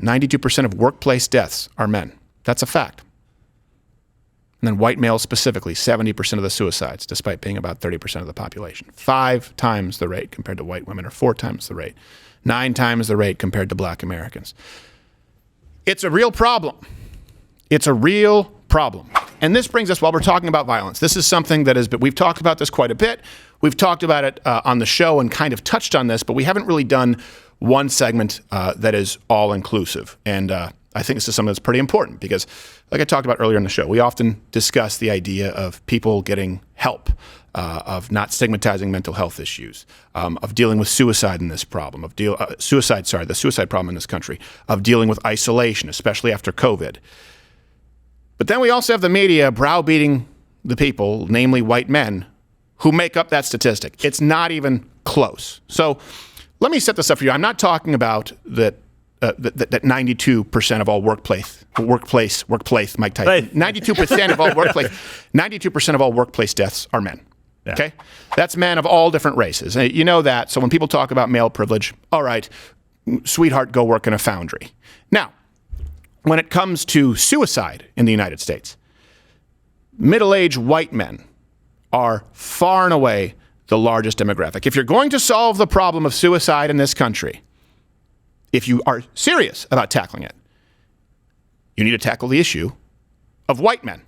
92% of workplace deaths are men. That's a fact. And then white males specifically, 70% of the suicides, despite being about 30% of the population. 5 times the rate compared to white women, or 4 times the rate. 9 times the rate compared to black Americans. It's a real problem. It's a real problem. And this brings us, while we're talking about violence, this is something that we've talked about this quite a bit. We've talked about it on the show and kind of touched on this, but we haven't really done one segment that is all-inclusive. And I think this is something that's pretty important because, like I talked about earlier in the show, we often discuss the idea of people getting help, of not stigmatizing mental health issues, of dealing with suicide in this problem, the suicide problem in this country, of dealing with isolation, especially after COVID. But then we also have the media browbeating the people, namely white men, who make up that statistic. It's not even close. So let me set this up for you. I'm not talking about that 92% of all workplace, Mike Tyson, 92% of all workplace deaths are men. Yeah. Okay? That's men of all different races. You know that. So when people talk about male privilege, all right, sweetheart, go work in a foundry. Now, when it comes to suicide in the United States, middle-aged white men are far and away the largest demographic. If you're going to solve the problem of suicide in this country, if you are serious about tackling it, you need to tackle the issue of white men.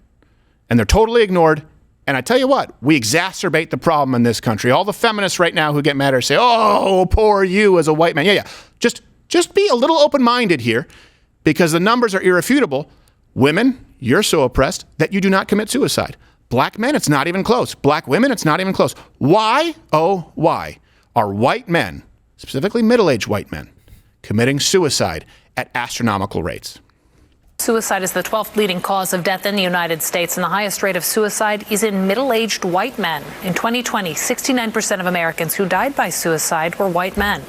And they're totally ignored. And I tell you what, we exacerbate the problem in this country. All the feminists right now who get mad or say, oh, poor you as a white man. Yeah. Just be a little open-minded here, because the numbers are irrefutable. Women, you're so oppressed that you do not commit suicide. Black men, it's not even close. Black women, it's not even close. Why, oh, why are white men, specifically middle-aged white men, committing suicide at astronomical rates? Suicide is the 12th leading cause of death in the United States, and the highest rate of suicide is in middle-aged white men. In 2020, 69% of Americans who died by suicide were white men.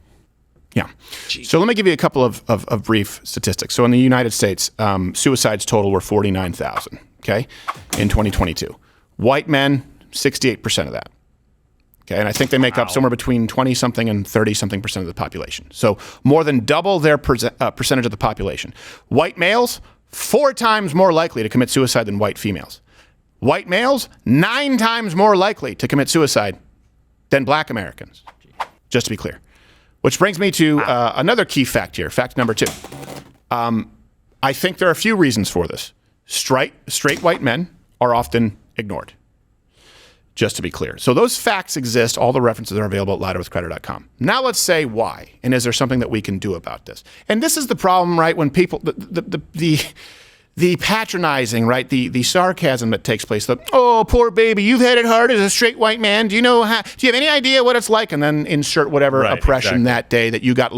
Yeah. So let me give you a couple of brief statistics. So in the United States, suicides total were 49,000, okay, in 2022. White men, 68% of that. Okay, and I think they make up somewhere between 20-something and 30-something percent of the population. So more than double their percentage of the population. White males, 4 times more likely to commit suicide than white females. White males, 9 times more likely to commit suicide than black Americans, just to be clear. Which brings me to another key fact here, fact number 2. I think there are a few reasons for this. Straight white men are often ignored, just to be clear. So those facts exist. All the references are available at louderwithcrowder.com. Now let's say why, and is there something that we can do about this? And this is the problem, right, when people, the patronizing, right, the sarcasm that takes place, oh, poor baby, you've had it hard as a straight white man. Do you have any idea what it's like? And then insert whatever oppression that day that you got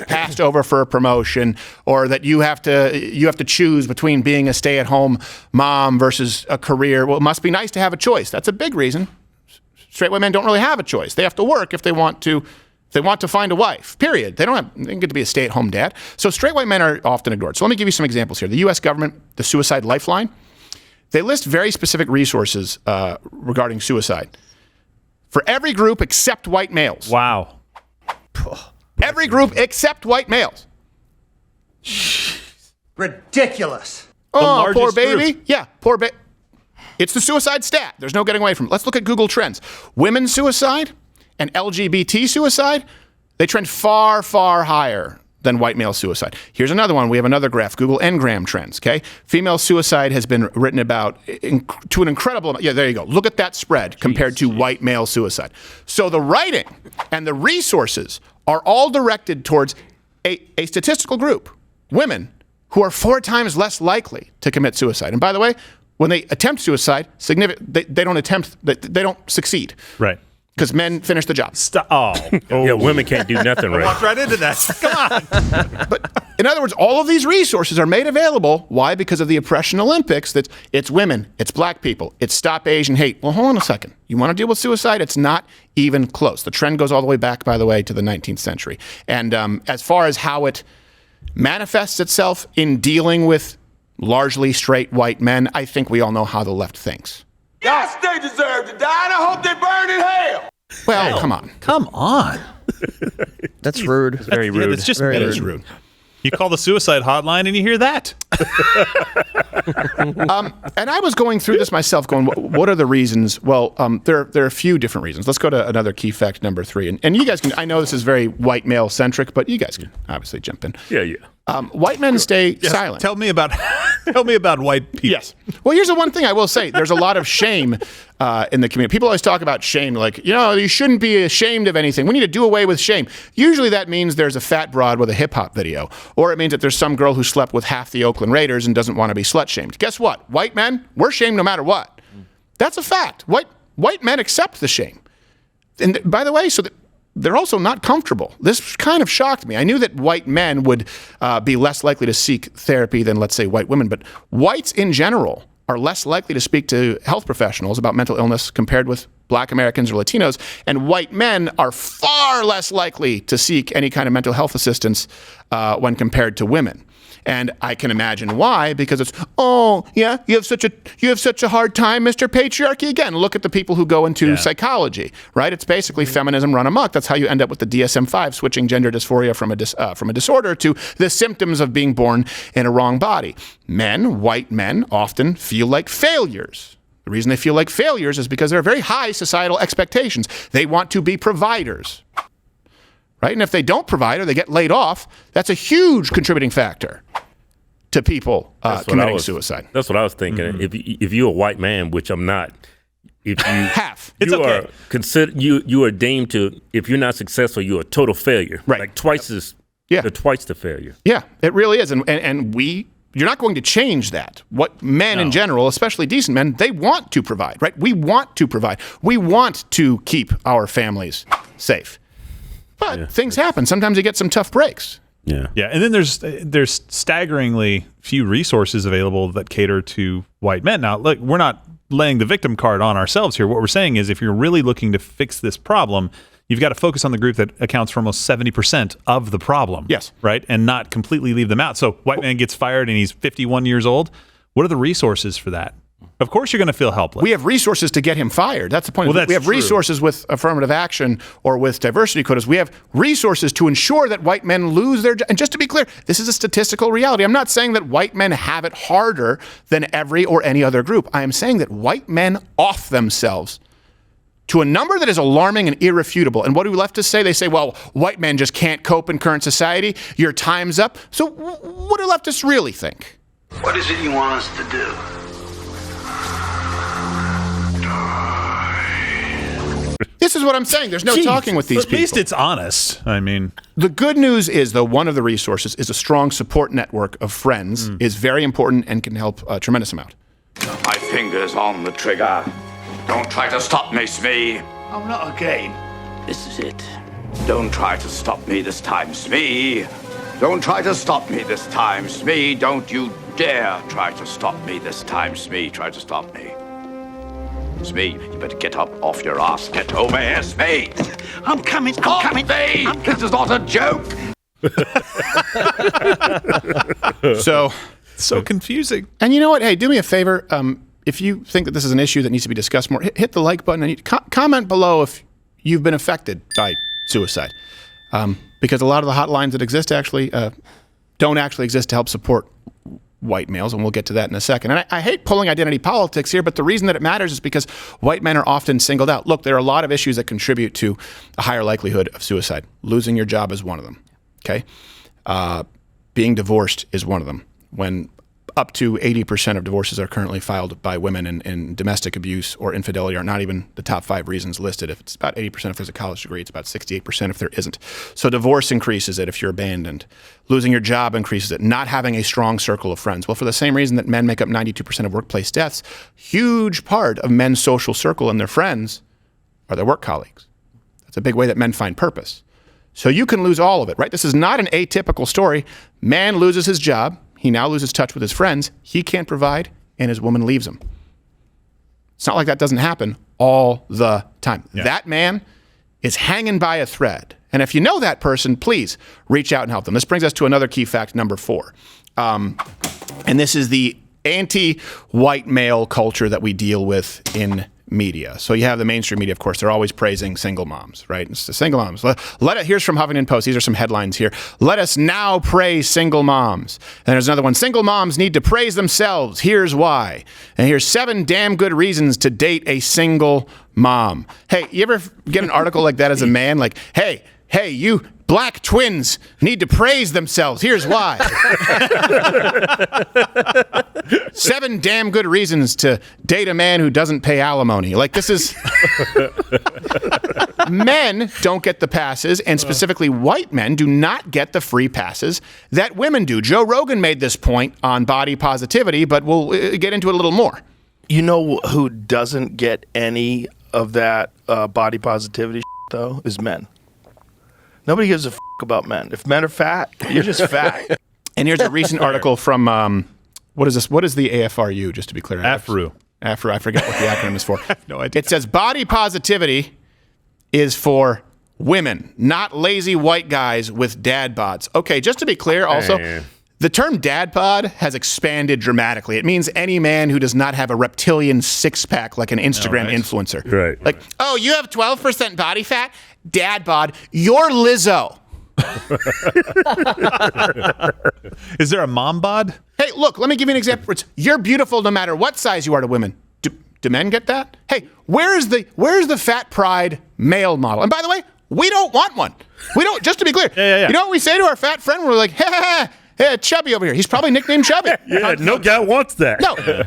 passed over for a promotion, or that you have to choose between being a stay-at-home mom versus a career. Well, it must be nice to have a choice. That's a big reason. Straight white men don't really have a choice. They have to work if they want to find a wife, period. They don't get to be a stay-at-home dad. So straight white men are often ignored. So let me give you some examples here. The U.S. government, the Suicide Lifeline, they list very specific resources regarding suicide for every group except white males. Wow. Every group except white males. Ridiculous. Oh, poor baby. Group. Yeah, poor baby. It's the suicide stat. There's no getting away from it. Let's look at Google Trends. Women's suicide and LGBT suicide, they trend far, far higher than white male suicide. Here's another one. We have another graph, Google Ngram trends, okay? Female suicide has been written about to an incredible amount. Yeah, there you go. Look at that spread compared to white male suicide. So the writing and the resources are all directed towards a statistical group, women, who are 4 times less likely to commit suicide. And by the way, when they attempt suicide, they don't succeed. Right. Because men finish the job. Yeah, women can't do nothing right. Walked right into that. Come on. But in other words, all of these resources are made available. Why? Because of the oppression Olympics. That it's women, it's black people, it's Stop Asian Hate. Well, hold on a second. You want to deal with suicide? It's not even close. The trend goes all the way back, by the way, to the 19th century. And as far as how it manifests itself in dealing with largely straight white men, I think we all know how the left thinks. Yes, they deserve to die, and I hope they burn in hell. Well, come on. Come on. That's rude. It's very rude. It's just very rude. You call the suicide hotline and you hear that. And I was going through this myself, going, what are the reasons? Well, there are a few different reasons. Let's go to another key fact, number 3. And you guys can, I know this is very white male centric, but you guys can obviously jump in. Yeah. White men stay silent. Tell me about white people. Yes. Well, here's the one thing I will say. There's a lot of shame in the community. People always talk about shame, like, you shouldn't be ashamed of anything. We need to do away with shame. Usually that means there's a fat broad with a hip-hop video, or it means that there's some girl who slept with half the Oakland Raiders and doesn't want to be slut-shamed. Guess what? White men, we're shamed no matter what. That's a fact. White men accept the shame. And by the way, they're also not comfortable. This kind of shocked me. I knew that white men would be less likely to seek therapy than, let's say, white women, but whites in general are less likely to speak to health professionals about mental illness compared with Black Americans or Latinos, and white men are far less likely to seek any kind of mental health assistance when compared to women. And I can imagine why, because it's, you have such a hard time, Mr. Patriarchy. Again, look at the people who go into psychology, right? It's basically feminism run amok. That's how you end up with the DSM-5, switching gender dysphoria from a disorder to the symptoms of being born in a wrong body. White men, often feel like failures. The reason they feel like failures is because there are very high societal expectations. They want to be providers, right? And if they don't provide or they get laid off, that's a huge contributing factor to people committing suicide. That's what I was thinking. Mm-hmm. If you're a white man, which I'm not, if you half, are you are deemed to, if you're not successful, you're a total failure. Right. Like twice the failure. Yeah, it really is. And you're not going to change that. What men in general, especially decent men, they want to provide, right? We want to provide. We want to keep our families safe. But things happen. Sometimes you get some tough breaks. Yeah. And then there's staggeringly few resources available that cater to white men. Now, look, we're not laying the victim card on ourselves here. What we're saying is if you're really looking to fix this problem, you've got to focus on the group that accounts for almost 70% of the problem. Yes. Right? And not completely leave them out. So white man gets fired and he's 51 years old. What are the resources for that? Of course you're going to feel helpless. We have resources to get him fired. That's the point. Well, we have resources with affirmative action or with diversity quotas. We have resources to ensure that white men lose their jobs. And just to be clear, this is a statistical reality. I'm not saying that white men have it harder than every or any other group. I am saying that white men off themselves to a number that is alarming and irrefutable. And what do leftists say? They say, well, white men just can't cope in current society. Your time's up. So what do leftists really think? What is it you want us to do? This is what I'm saying. There's no talking with these people. At least it's honest. I mean, the good news is, though, one of the resources is a strong support network of friends is very important and can help a tremendous amount. My finger's on the trigger. Don't try to stop me, Smee. Oh, not again. This is it. Don't try to stop me this time, Smee. Don't try to stop me this time, Smee. Don't you dare try to stop me this time, Smee. Try to stop me. Smee, you better get up off your ass. Get over here, Smee. I'm coming. This is not a joke. So confusing. And you know what? Hey, do me a favor. If you think that this is an issue that needs to be discussed more, hit the like button and comment below if you've been affected by suicide. Because a lot of the hotlines that exist actually don't actually exist to help support white males, and we'll get to that in a second. And I hate pulling identity politics here, but the reason that it matters is because white men are often singled out. Look, there are a lot of issues that contribute to a higher likelihood of suicide. Losing your job is one of them, okay? Being divorced is one of them. When up to 80% of divorces are currently filed by women, and domestic abuse or infidelity are not even the top 5 reasons listed. If it's about 80% if there's a college degree, it's about 68% if there isn't. So divorce increases it if you're abandoned. Losing your job increases it. Not having a strong circle of friends. Well, for the same reason that men make up 92% of workplace deaths, huge part of men's social circle and their friends are their work colleagues. That's a big way that men find purpose. So you can lose all of it, right? This is not an atypical story. Man loses his job. He now loses touch with his friends. He can't provide, and his woman leaves him. It's not like that doesn't happen all the time. Yeah. That man is hanging by a thread. And if you know that person, please reach out and help them. This brings us to another key fact, number 4. And this is the anti-white male culture that we deal with in media. So you have the mainstream media, of course, they're always praising single moms, right? It's the single moms. Here's from Huffington Post. These are some headlines here. Let us now praise single moms. And there's another one. Single moms need to praise themselves. Here's why. And here's 7 damn good reasons to date a single mom. Hey, you ever get an article like that as a man? Like, hey, you black twins need to praise themselves. Here's why. 7 damn good reasons to date a man who doesn't pay alimony. Like, this is... Men don't get the passes, and specifically white men do not get the free passes that women do. Joe Rogan made this point on body positivity, but we'll get into it a little more. You know who doesn't get any of that body positivity though? Is men. Nobody gives a about men. If men are fat, you're just fat. And here's a recent article from, what is this? What is the AFRU, just to be clear? AFRU. AFRU, I forget what the acronym is for. I have no idea. It says body positivity is for women, not lazy white guys with dad bods. Okay, just to be clear also, the term dad bod has expanded dramatically. It means any man who does not have a reptilian six-pack like an Instagram influencer. Right. Like, oh, you have 12% body fat? Dad bod. You're Lizzo. Is there a mom bod? Hey, look, let me give you an example. It's, you're beautiful no matter what size you are to women. Do men get that? Hey, where's the fat pride male model? And by the way, we don't want one. We don't, just to be clear. Yeah. You know what we say to our fat friend? We're like, hey, Chubby over here. He's probably nicknamed Chubby. Yeah, no guy wants that.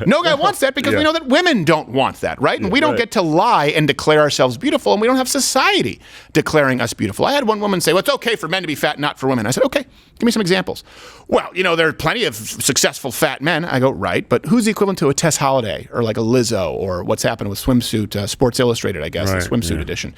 No guy wants that because we know that women don't want that, right? And we don't get to lie and declare ourselves beautiful, and we don't have society declaring us beautiful. I had one woman say, well, it's okay for men to be fat, not for women. I said, okay, give me some examples. Well, there are plenty of successful fat men. I go, right, but who's the equivalent to a Tess Holliday or like a Lizzo or what's happened with swimsuit, Sports Illustrated, I guess, the swimsuit edition.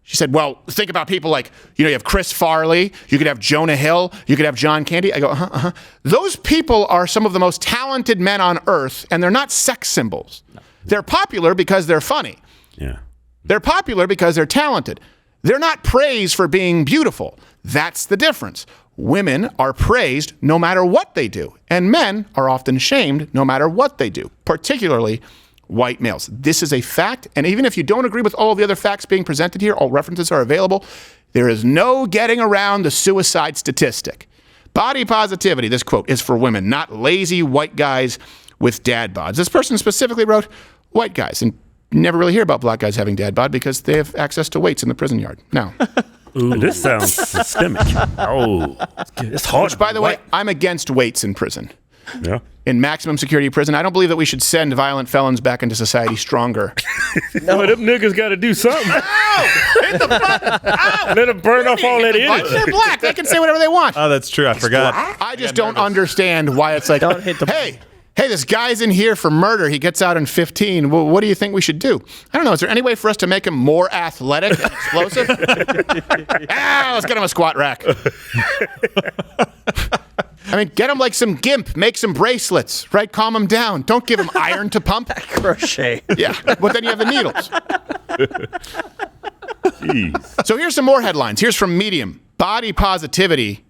She said, well, think about people like, you have Chris Farley, you could have Jonah Hill, you could have John Candy. I go, Those people are some of the most talented men on earth, and they're not sex symbols. No. They're popular because they're funny. Yeah. They're popular because they're talented. They're not praised for being beautiful. That's the difference. Women are praised no matter what they do, and men are often shamed no matter what they do, particularly white males. This is a fact, and even if you don't agree with all of the other facts being presented here, all references are available. There is no getting around the suicide statistic. Body positivity, this quote, is for women, not lazy white guys with dad bods. This person specifically wrote white guys, and you never really hear about black guys having dad bod because they have access to weights in the prison yard. Now, ooh, this sounds systemic. Oh, it's hard. Which, by the way, I'm against weights in prison. Yeah. In maximum security prison, I don't believe that we should send violent felons back into society stronger. No, them niggas got to do something. Hit the button! Ow! Let them burn off all that energy. They're black. They can say whatever they want. Oh, that's true. I forgot. I just don't understand why it's like, Don't hit the hey, this guy's in here for murder. He gets out in 15. Well, what do you think we should do? I don't know. Is there any way for us to make him more athletic and explosive? Let's get him a squat rack. I mean, get him like some gimp, make some bracelets, right? Calm him down. Don't give him iron to pump. Crochet. Yeah, but then you have the needles. Jeez. So here's some more headlines. Here's from Medium. Body positive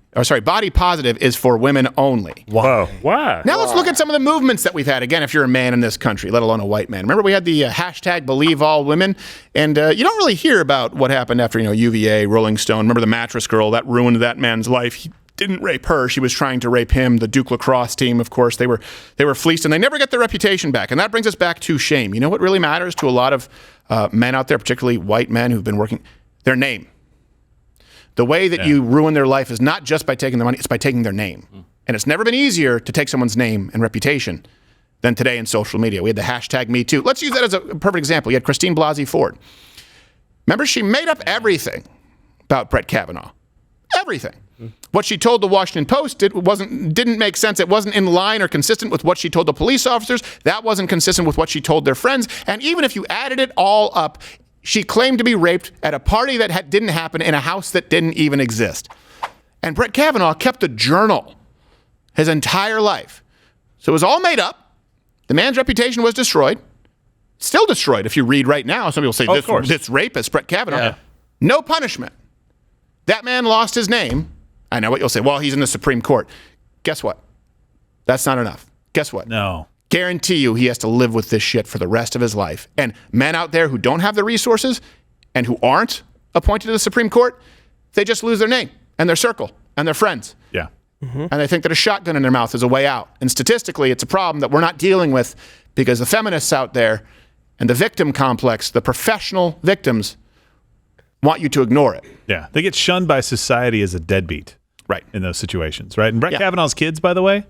is for women only. Wow. Why? Now let's look at some of the movements that we've had. Again, if you're a man in this country, let alone a white man. Remember we had the hashtag Believe All Women, and you don't really hear about what happened after UVA, Rolling Stone. Remember the mattress girl that ruined that man's life. He didn't rape her. She was trying to rape him. The Duke lacrosse team, of course, they were fleeced, and they never get their reputation back. And that brings us back to shame. You know what really matters to a lot of men out there, particularly white men who've been working? Their name. The way that you ruin their life is not just by taking their money, it's by taking their name. And it's never been easier to take someone's name and reputation than today in social media. We had the hashtag #MeToo. Let's use that as a perfect example. You had Christine Blasey Ford. Remember, she made up everything about Brett Kavanaugh. Everything. What she told the Washington Post didn't make sense. It wasn't in line or consistent with what she told the police officers. That wasn't consistent with what she told their friends. And even if you added it all up, she claimed to be raped at a party that didn't happen in a house that didn't even exist. And Brett Kavanaugh kept a journal his entire life. So it was all made up. The man's reputation was destroyed. Still destroyed if you read right now. Some people say this rapist, Brett Kavanaugh. Yeah. No punishment. That man lost his name. I know what you'll say. Well, he's in the Supreme Court. Guess what? That's not enough. Guess what? No. Guarantee you he has to live with this shit for the rest of his life. And men out there who don't have the resources and who aren't appointed to the Supreme Court, they just lose their name and their circle and their friends. Yeah. And they think that a shotgun in their mouth is a way out. And statistically, it's a problem that we're not dealing with because the feminists out there and the victim complex, the professional victims, want you to ignore it. Yeah. They get shunned by society as a deadbeat. Right. In those situations, right? And Brett Kavanaugh's kids, by the way,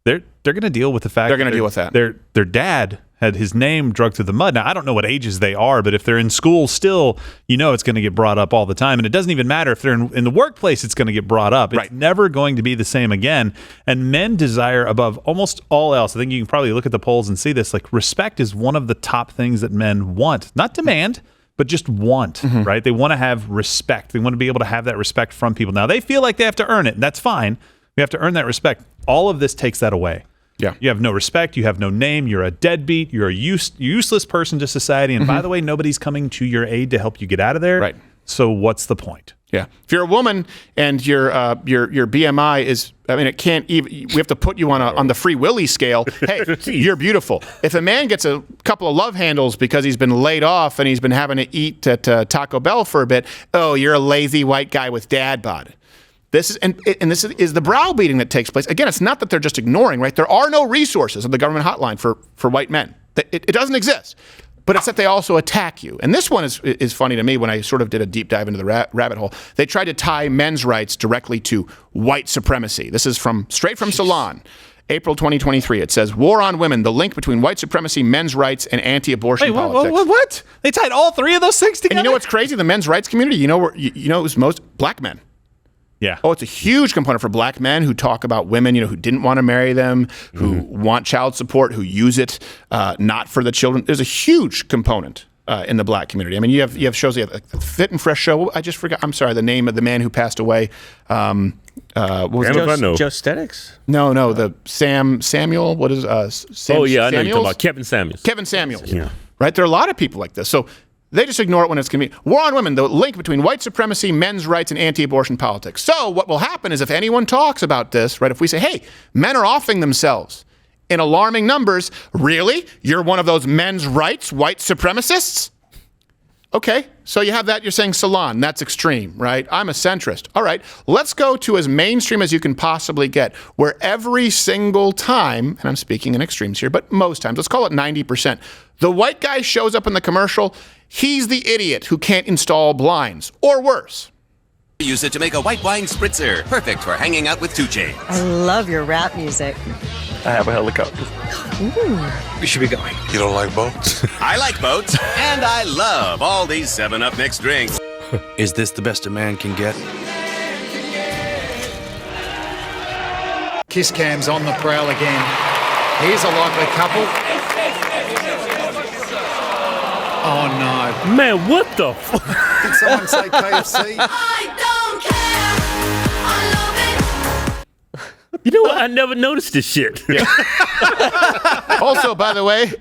they're going to deal with the fact they're going to deal with that. Their dad had his name dragged through the mud. Now, I don't know what ages they are, but if they're in school still, it's going to get brought up all the time. And it doesn't even matter if they're in the workplace, it's going to get brought up. It's never going to be the same again. And men desire above almost all else. I think you can probably look at the polls and see this. Like, respect is one of the top things that men want, not demand, but just want, right? They want to have respect. They want to be able to have that respect from people. Now, they feel like they have to earn it, and that's fine. We have to earn that respect. All of this takes that away. Yeah. You have no respect. You have no name. You're a deadbeat. You're a useless person to society. And by the way, nobody's coming to your aid to help you get out of there. Right. So what's the point? Yeah. If you're a woman and your BMI is, it can't even, we have to put you on the Free Willy scale. Hey, you're beautiful. If a man gets a couple of love handles because he's been laid off and he's been having to eat at Taco Bell for a bit, oh, you're a lazy white guy with dad bod. This is the browbeating that takes place. Again, it's not that they're just ignoring, right? There are no resources on the government hotline for white men. It doesn't exist. But it's that they also attack you. And this one is funny to me when I sort of did a deep dive into the rabbit hole. They tried to tie men's rights directly to white supremacy. This is straight from Salon, April 2023. It says, War on Women, the link between white supremacy, men's rights, and anti-abortion politics. What? They tied all three of those things together? And you know what's crazy? The men's rights community, it was most black men. Yeah. Oh, it's a huge component for black men who talk about women, who didn't want to marry them, who want child support, who use it not for the children. There's a huge component in the black community. I mean, you have shows like the Fit and Fresh show. I just forgot. I'm sorry, the name of the man who passed away. What was Joe Stedix? No, the Samuel. What is Sam? Oh yeah, I know you're talking Samuels? about Kevin Samuels. Kevin Samuels. Yeah. Right. There are a lot of people like this. So. They just ignore it when it's convenient. War on Women, the link between white supremacy, men's rights, and anti-abortion politics. So what will happen is if anyone talks about this, right, if we say, hey, men are offing themselves in alarming numbers, really? You're one of those men's rights white supremacists? Okay, so you have that, you're saying Salon, that's extreme, right? I'm a centrist. All right, let's go to as mainstream as you can possibly get, where every single time, and I'm speaking in extremes here, but most times, let's call it 90%, the white guy shows up in the commercial, he's the idiot who can't install blinds, or worse. Use it to make a white wine spritzer, perfect for hanging out with 2 chains. I love your rap music. I have a helicopter. Ooh. We should be going. You don't like boats? I like boats, and I love all these 7-Up mixed drinks. Is this the best a man can get? Kiss cam's on the prowl again. Here's a likely couple. Oh no. Man, what the fuck? Did someone say KFC? I don't care. I love it. You know what? I never noticed this shit. Yeah. Also, by the way,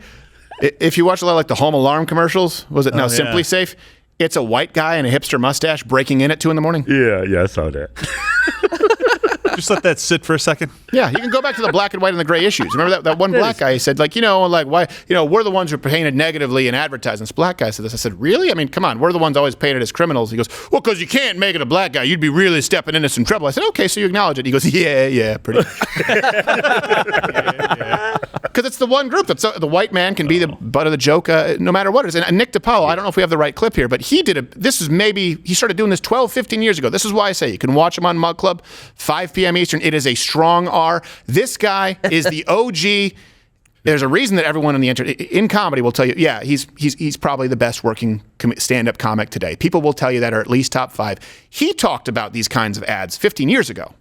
if you watch a lot of like the Home Alarm commercials, was it now Simply Safe? It's a white guy in a hipster mustache breaking in at 2 a.m. Yeah, I saw that. Just let that sit for a second. Yeah, you can go back to the black and white and the gray issues. Remember that one black guy said, why, we're the ones who are painted negatively in advertising. This black guy said this. I said, really? I mean, come on, we're the ones always painted as criminals. He goes, well, because you can't make it a black guy. You'd be really stepping into some trouble. I said, okay, so you acknowledge it. He goes, yeah, pretty. Because it's the one group that's the white man can be the butt of the joke no matter what it is. And Nick DiPaolo, I don't know if we have the right clip here, but he started doing this 12, 15 years ago. This is why I say you can watch him on Mug Club, 5 p.m. Eastern. It is a strong R. This guy is the OG. There's a reason that everyone in comedy will tell you, yeah, he's probably the best working stand-up comic today. People will tell you that, or at least top 5. He talked about these kinds of ads 15 years ago.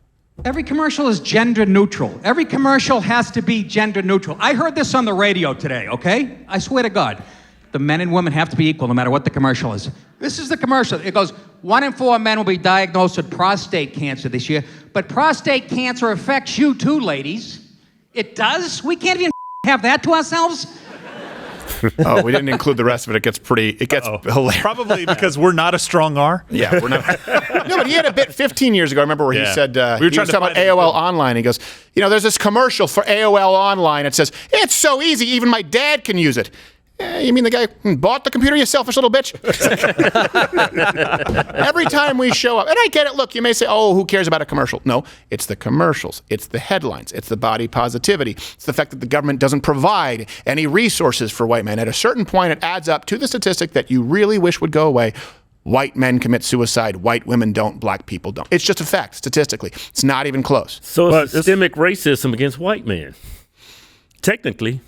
Every commercial is gender neutral. Every commercial has to be gender neutral. I heard this on the radio today, okay? I swear to God. The men and women have to be equal no matter what the commercial is. This is the commercial. It goes, 1 in 4 men will be diagnosed with prostate cancer this year. But prostate cancer affects you too, ladies. It does? We can't even have that to ourselves? Oh, we didn't include the rest of it. It gets hilarious. Probably because we're not a strong R. Yeah, we're not. No, but he had a bit 15 years ago. I remember where he said we were trying to talk about AOL Online. He goes, there's this commercial for AOL Online. It says it's so easy, even my dad can use it. You mean the guy who bought the computer, you selfish little bitch? Every time we show up, and I get it. Look, you may say, "Oh, who cares about a commercial?" No, it's the commercials, it's the headlines, it's the body positivity, it's the fact that the government doesn't provide any resources for white men. At a certain point, it adds up to the statistic that you really wish would go away. White men commit suicide, white women don't, black people don't. It's just a fact, statistically. It's not even close. So it's systemic racism against white men. Technically.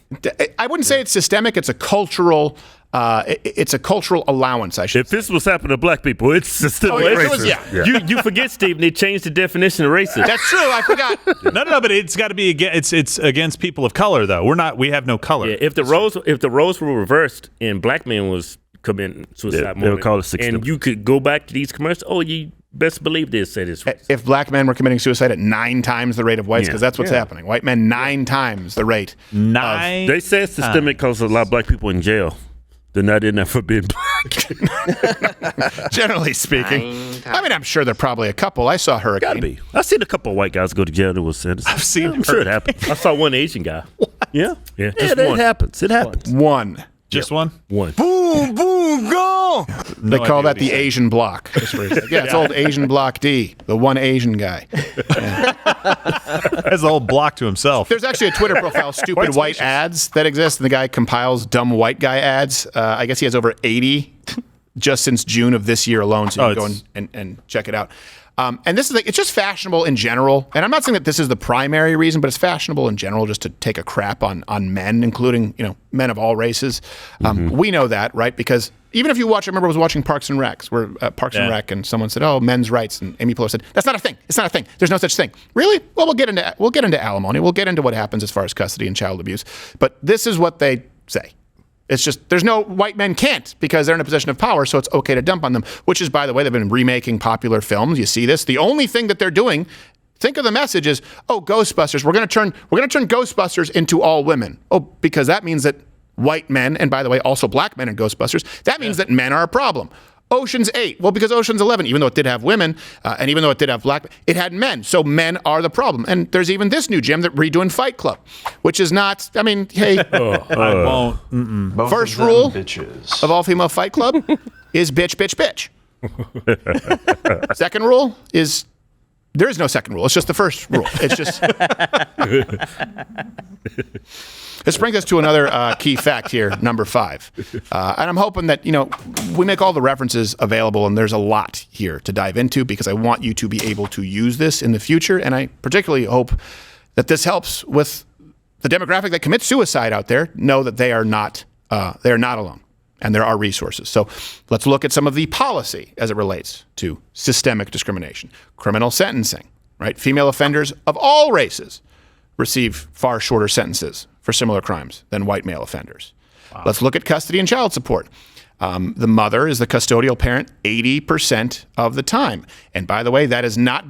I wouldn't say it's systemic. It's a cultural allowance, I should If this was happening to black people, it's systemic racism. You forget, Stephen, they changed the definition of racism. That's true. I forgot. No, but it's got to be it's against people of color, though. We have no color. Yeah, if the roles were reversed and black men was committing suicide, they would call it systemic. And you could go back to these commercials. Oh, you best believe they said it's racist. If black men were committing suicide at 9 times the rate of whites, because that's what's happening. White men 9 times the rate. 9. They said systemic because a lot of black people in jail. They're not in there for being black. Generally speaking. I mean, I'm sure there are probably a couple. I saw Hurricane. Gotta be. I've seen a couple of white guys go to jail that was sentenced. I've seen I'm sure it happened. I saw one Asian guy. What? Yeah. Just one. It happens. It happens. One. Just one? One. Boom, boom, go! They call that the Asian block. Yeah, it's old Asian block D, the one Asian guy. Has the whole block to himself. There's actually a Twitter profile, Stupid White Ads, that exists, and the guy compiles dumb white guy ads. I guess he has over 80 just since June of this year alone, so you can go and check it out. And this is it's just fashionable in general. And I'm not saying that this is the primary reason, but it's fashionable in general just to take a crap on men, including, men of all races. We know that, right? Because even if you watch, I remember I was watching Parks and Rec, where and Rec, and someone said, "Oh, men's rights," and Amy Poehler said, "That's not a thing. It's not a thing. There's no such thing." Really? Well, we'll get into alimony. We'll get into what happens as far as custody and child abuse. But this is what they say. It's just, there's no, white men can't because they're in a position of power, so it's okay to dump on them, which is, by the way, they've been remaking popular films. You see this. The only thing that they're doing, think of the message as, oh, Ghostbusters, we're going to turn Ghostbusters into all women. Oh, because that means that white men, and by the way, also black men in Ghostbusters, that means that men are a problem. Ocean's 8. Well, because Ocean's 11, even though it did have women, and even though it did have black, it had men. So men are the problem. And there's even this new gem that redoing Fight Club, which is not, I mean, hey. I won't. Mm-mm. First rule of all female Fight Club is bitch, bitch, bitch. Second rule is, there is no second rule. It's just the first rule. It's just. This brings us to another key fact here, number 5. And I'm hoping that, we make all the references available, and there's a lot here to dive into because I want you to be able to use this in the future. And I particularly hope that this helps with the demographic that commits suicide out there, know that they are not alone. And there are resources. So let's look at some of the policy as it relates to systemic discrimination. Criminal sentencing, right? Female offenders of all races receive far shorter sentences for similar crimes than white male offenders. Wow. Let's look at custody and child support. The mother is the custodial parent 80% of the time. And by the way, it is not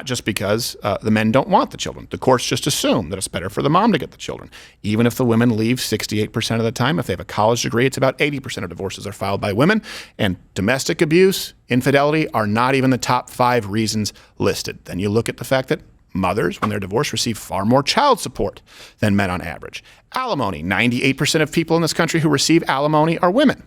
just because the men don't want the children. The courts just assume that it's better for the mom to get the children. Even if the women leave 68% of the time, if they have a college degree, it's about 80% of divorces are filed by women. And domestic abuse, infidelity are not even the top 5 reasons listed. Then you look at the fact that mothers, when they're divorced, receive far more child support than men on average. Alimony, 98% of people in this country who receive alimony are women.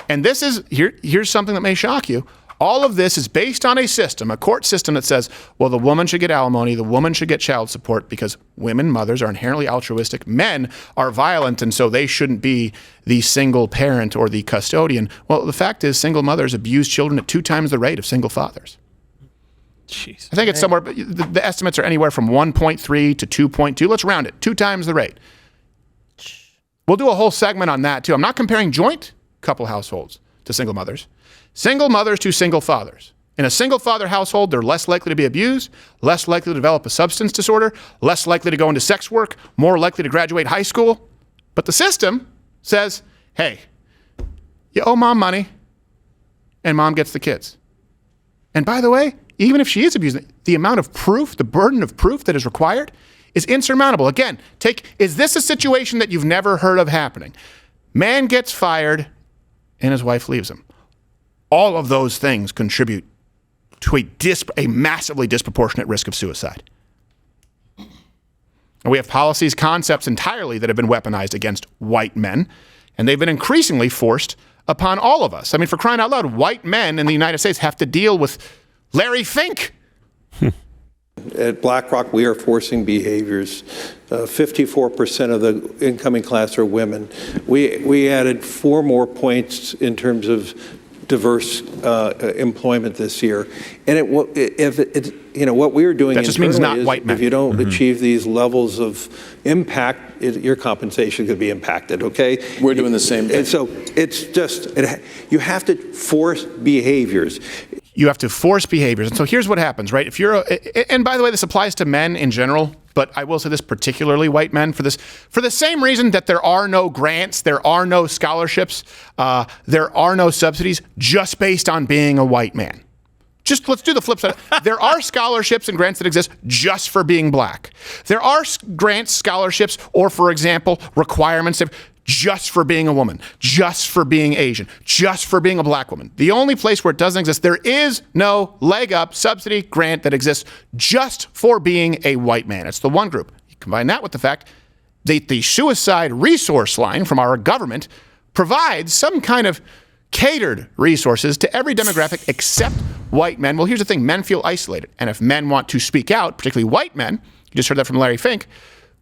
And this is, here's something that may shock you. All of this is based on a system, a court system that says, well, the woman should get alimony, the woman should get child support because women, mothers, are inherently altruistic. Men are violent, and so they shouldn't be the single parent or the custodian. Well, the fact is single mothers abuse children at 2 times the rate of single fathers. Jeez. I think it's somewhere, the estimates are anywhere from 1.3 to 2.2. Let's round it, 2 times the rate. We'll do a whole segment on that too. I'm not comparing joint couple households to single mothers. Single mothers to single fathers. In a single father household, they're less likely to be abused, less likely to develop a substance disorder, less likely to go into sex work, more likely to graduate high school. But the system says, hey, you owe mom money, and mom gets the kids. And by the way, even if she is abusing, the amount of proof, the burden of proof that is required is insurmountable. Again, is this a situation that you've never heard of happening? Man gets fired and his wife leaves him. All of those things contribute to a massively disproportionate risk of suicide. And we have policies, concepts entirely that have been weaponized against white men, and they've been increasingly forced upon all of us. I mean, for crying out loud, white men in the United States have to deal with Larry Fink. At BlackRock, we are forcing behaviors. 54% of the incoming class are women. We added 4 more points in terms of diverse employment this year. And what we're doing that just means not is white men. If you don't achieve these levels of impact, your compensation could be impacted, okay? We're doing the same thing. And so it's just, you have to force behaviors. You have to force behaviors. And so here's what happens, right? And by the way, this applies to men in general, but I will say this particularly white men for the same reason that there are no grants, there are no scholarships, there are no subsidies just based on being a white man. Just let's do the flip side. There are scholarships and grants that exist just for being black. There are grants, scholarships, or for example, requirements just for being a woman, just for being Asian, just for being a black woman. The only place where it doesn't exist, there is no leg up subsidy grant that exists just for being a white man. It's the one group. You combine that with the fact that the suicide resource line from our government provides some kind of catered resources to every demographic except white men. Well, here's the thing. Men feel isolated. And if men want to speak out, particularly white men, you just heard that from Larry Fink,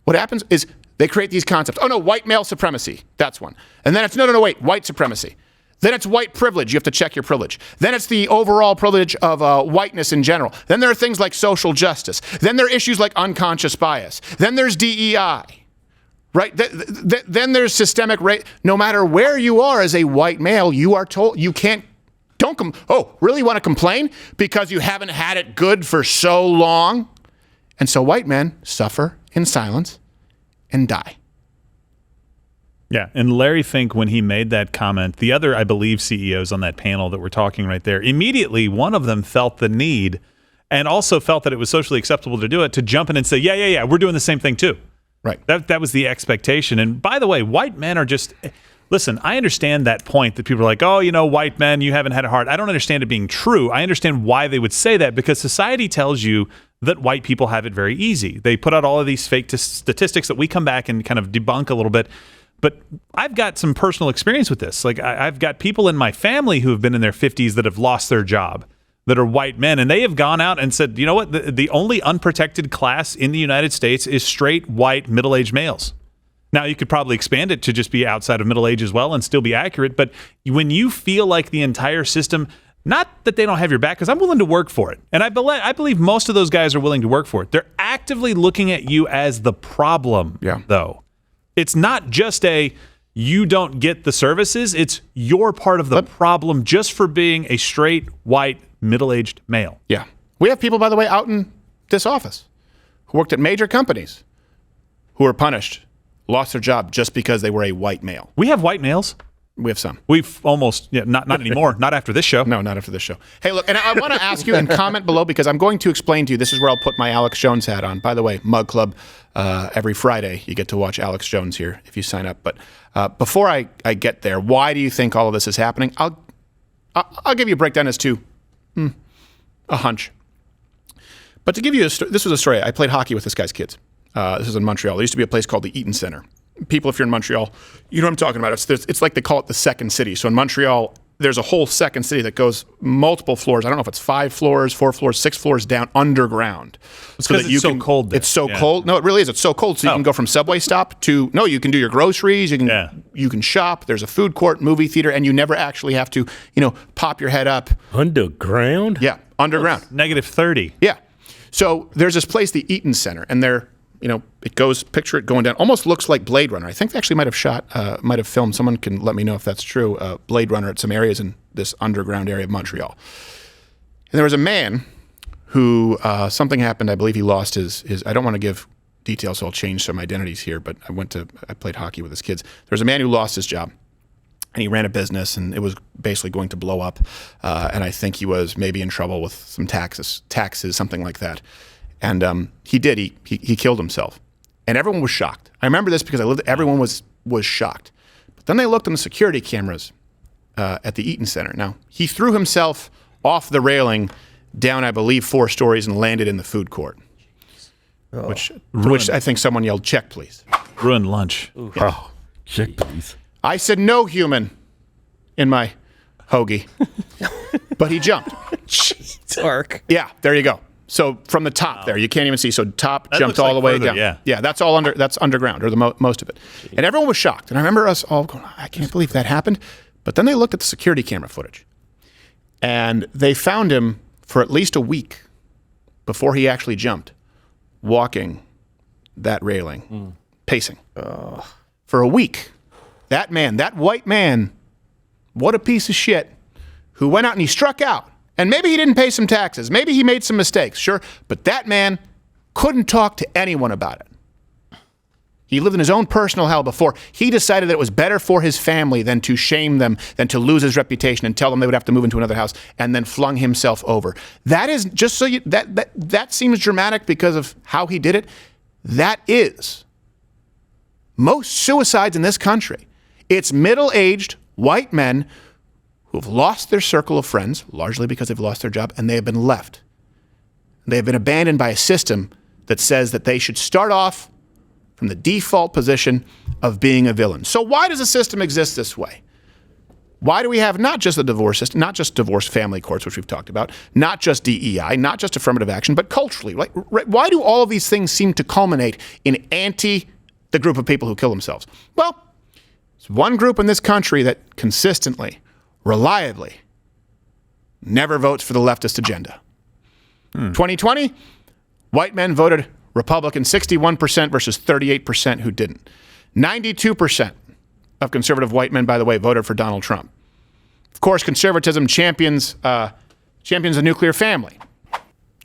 what happens is they create these concepts. Oh, no, white male supremacy. That's one. And then it's, no, wait, white supremacy. Then it's white privilege. You have to check your privilege. Then it's the overall privilege of whiteness in general. Then there are things like social justice. Then there are issues like unconscious bias. Then there's DEI. Right? Then there's systemic race. No matter where you are as a white male, you are told you can't. Really want to complain because you haven't had it good for so long? And so white men suffer in silence and die. Yeah, and Larry Fink, when he made that comment, the other, I believe, CEOs on that panel that we're talking right there, immediately one of them felt the need and also felt that it was socially acceptable to do it, to jump in and say, yeah, we're doing the same thing too. Right. That was the expectation. And by the way, white men are just... Listen, I understand that point that people are like, white men, you haven't had it hard. I don't understand it being true. I understand why they would say that, because society tells you that white people have it very easy. They put out all of these fake statistics that we come back and kind of debunk a little bit. But I've got some personal experience with this. Like, I've got people in my family who have been in their 50s that have lost their job, that are white men, and they have gone out and said, you know what, the only unprotected class in the United States is straight, white, middle-aged males. Now, you could probably expand it to just be outside of middle age as well and still be accurate, but when you feel like the entire system, not that they don't have your back, because I'm willing to work for it, and I believe most of those guys are willing to work for it. They're actively looking at you as the problem, though. It's not just you don't get the services, it's you're part of the problem just for being a straight, white, middle-aged male. Yeah. We have people, by the way, out in this office who worked at major companies who were punished, lost their job just because they were a white male. We have white males. We have some. We've almost, not anymore. Not after this show. No, not after this show. Hey, look, and I want to ask you and comment below, because I'm going to explain to you, this is where I'll put my Alex Jones hat on. By the way, Mug Club, every Friday, you get to watch Alex Jones here if you sign up. But before I get there, why do you think all of this is happening? I'll give you a breakdown as to a hunch. But to give you this was a story. I played hockey with this guy's kids. This is in Montreal. There used to be a place called the Eaton Center. People, if you're in Montreal, you know what I'm talking about. It's like they call it the second city. So in Montreal, there's a whole second city that goes multiple floors. I don't know if it's 5 floors, 4 floors, 6 floors down underground. It's because it's so cold there. It's so cold. No, it really is. It's so cold. So you can go from subway stop to, you can do your groceries. You can shop. There's a food court, movie theater, and you never actually have to, pop your head up. Underground? Yeah, underground. It's -30. Yeah. So there's this place, the Eaton Center, and it goes, picture it going down, almost looks like Blade Runner. I think they actually might have filmed, someone can let me know if that's true, Blade Runner at some areas in this underground area of Montreal. And there was a man who, something happened, I believe he lost his I don't want to give details, so I'll change some identities here, but I played hockey with his kids. There was a man who lost his job. And he ran a business, and it was basically going to blow up. And I think he was maybe in trouble with some taxes, something like that. And he did. He killed himself. And everyone was shocked. I remember this because everyone was shocked. But then they looked on the security cameras at the Eaton Center. Now, he threw himself off the railing down, I believe, 4 stories and landed in the food court. Which I think someone yelled, "Check, please." Ruined lunch. Yeah. Oh, check, please. I said, "No human," in my hoagie. But he jumped. Dark. Yeah, there you go. So from the top there, you can't even see. So top jumped all the way down. Yeah, that's all that's underground, or the most of it. And everyone was shocked. And I remember us all going, "I can't believe that happened." But then they looked at the security camera footage, and they found him for at least a week before he actually jumped, walking that railing, pacing. For a week. That man, that white man, what a piece of shit, who went out and he struck out. And maybe he didn't pay some taxes. Maybe he made some mistakes, sure. But that man couldn't talk to anyone about it. He lived in his own personal hell before he decided that it was better for his family than to shame them, than to lose his reputation and tell them they would have to move into another house, and then flung himself over. That is, just so you, that seems dramatic because of how he did it. That is most suicides in this country. It's middle-aged white men who have lost their circle of friends, largely because they've lost their job, and they have been left. They have been abandoned by a system that says that they should start off from the default position of being a villain. So why does the system exist this way? Why do we have not just the divorce system, not just divorce family courts, which we've talked about, not just DEI, not just affirmative action, but culturally? Why do all of these things seem to culminate in the group of people who kill themselves? Well, it's one group in this country that consistently, reliably, never votes for the leftist agenda. 2020, white men voted Republican, 61% versus 38% who didn't. 92% of conservative white men, by the way, voted for Donald Trump. Of course, conservatism champions the nuclear family.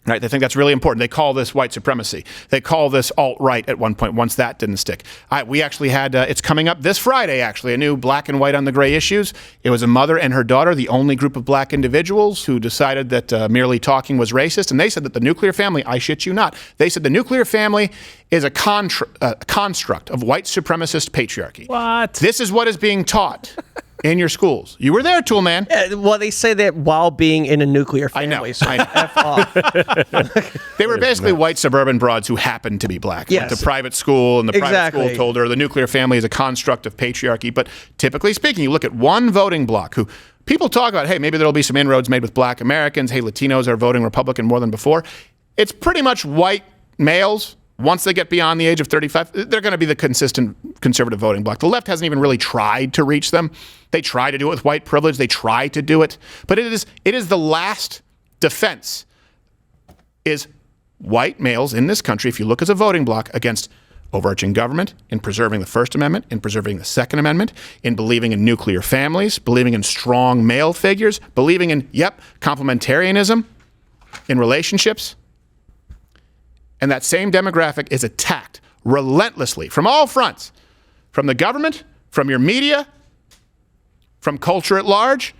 Right? They think that's really important. They call this white supremacy. They call this alt-right at one point, once that didn't stick. We actually had, it's coming up this Friday, actually, a new Black and White on the Gray issues. It was a mother and her daughter, the only group of black individuals who decided that merely talking was racist. And they said that the nuclear family, I shit you not, they said the nuclear family is a construct of white supremacist patriarchy. What? This is what is being taught in your schools. You were there, Toolman. Yeah, well, they say that while being in a nuclear family. I know. F off. They were basically white suburban broads who happened to be black. Yes. Went to private school, and the private school told her the nuclear family is a construct of patriarchy. But typically speaking, you look at one voting bloc who people talk about, hey, maybe there'll be some inroads made with black Americans. Hey, Latinos are voting Republican more than before. It's pretty much white males. Once they get beyond the age of 35, they're going to be the consistent conservative voting bloc. The left hasn't even really tried to reach them. They try to do it with white privilege. They try to do it. But it is the last defense is white males in this country, if you look as a voting bloc, against overarching government, in preserving the First Amendment, in preserving the Second Amendment, in believing in nuclear families, believing in strong male figures, believing in, complementarianism in relationships. And that same demographic is attacked relentlessly from all fronts, from the government, from your media, from culture at large,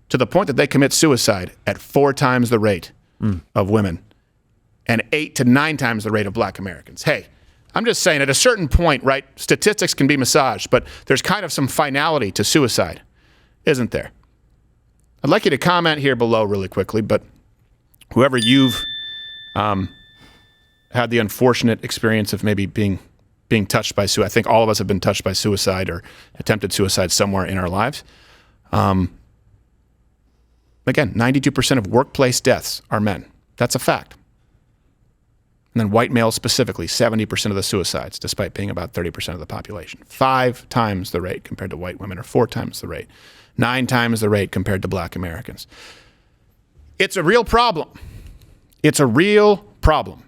to the point that they commit suicide at 4 times the rate of women and 8 to 9 times the rate of black Americans. Hey, I'm just saying at a certain point, right, statistics can be massaged, but there's kind of some finality to suicide, isn't there? I'd like you to comment here below really quickly, but whoever you've had the unfortunate experience of maybe being touched by suicide. I think all of us have been touched by suicide or attempted suicide somewhere in our lives. Again, 92% of workplace deaths are men. That's a fact. And then white males specifically, 70% of the suicides, despite being about 30% of the population. 5 times the rate compared to white women, or 4 times the rate. 9 times the rate compared to black Americans. It's a real problem. It's a real problem.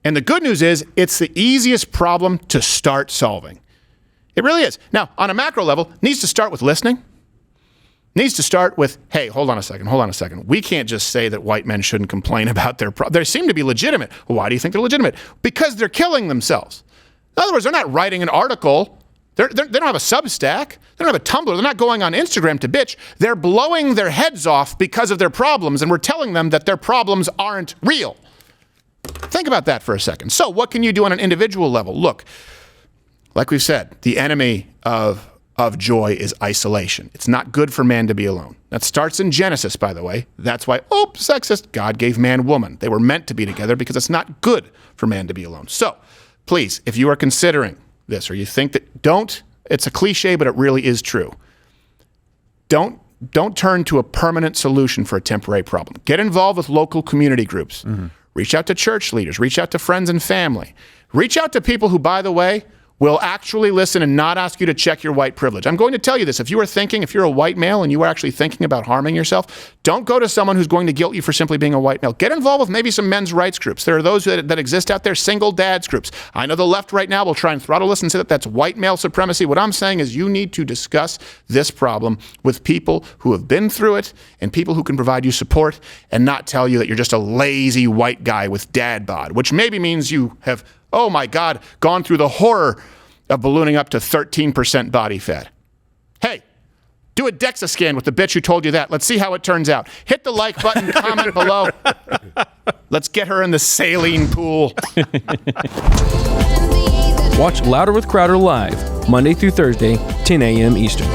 And the good news is it's the easiest problem to start solving. It really is. Now, on a macro level, it needs to start with listening. Needs to start with, hey, hold on a second. We can't just say that white men shouldn't complain about their problems. They seem to be legitimate. Well, why do you think they're legitimate? Because they're killing themselves. In other words, they're not writing an article. They don't have a Substack. They don't have a Tumblr. They're not going on Instagram to bitch. They're blowing their heads off because of their problems, and we're telling them that their problems aren't real. Think about that for a second. So what can you do on an individual level? Look, like we've said, the enemy of joy is isolation. It's not good for man to be alone. That starts in Genesis, by the way. That's why, sexist, God gave man woman. They were meant to be together because it's not good for man to be alone. So please, if you are considering this or you think that, it's a cliche, but it really is true. Don't turn to a permanent solution for a temporary problem. Get involved with local community groups. Mm-hmm. Reach out to church leaders. Reach out to friends and family. Reach out to people who, by the way, will actually listen and not ask you to check your white privilege. I'm going to tell you this. If you're a white male and you are actually thinking about harming yourself, don't go to someone who's going to guilt you for simply being a white male. Get involved with maybe some men's rights groups. There are those that exist out there, single dads groups. I know the left right now will try and throttle us and say that that's white male supremacy. What I'm saying is you need to discuss this problem with people who have been through it and people who can provide you support and not tell you that you're just a lazy white guy with dad bod, which maybe means you have, oh my God, gone through the horror of ballooning up to 13% body fat. Hey, do a DEXA scan with the bitch who told you that. Let's see how it turns out. Hit the like button, comment below. Let's get her in the saline pool. Watch Louder with Crowder live, Monday through Thursday, 10 a.m. Eastern.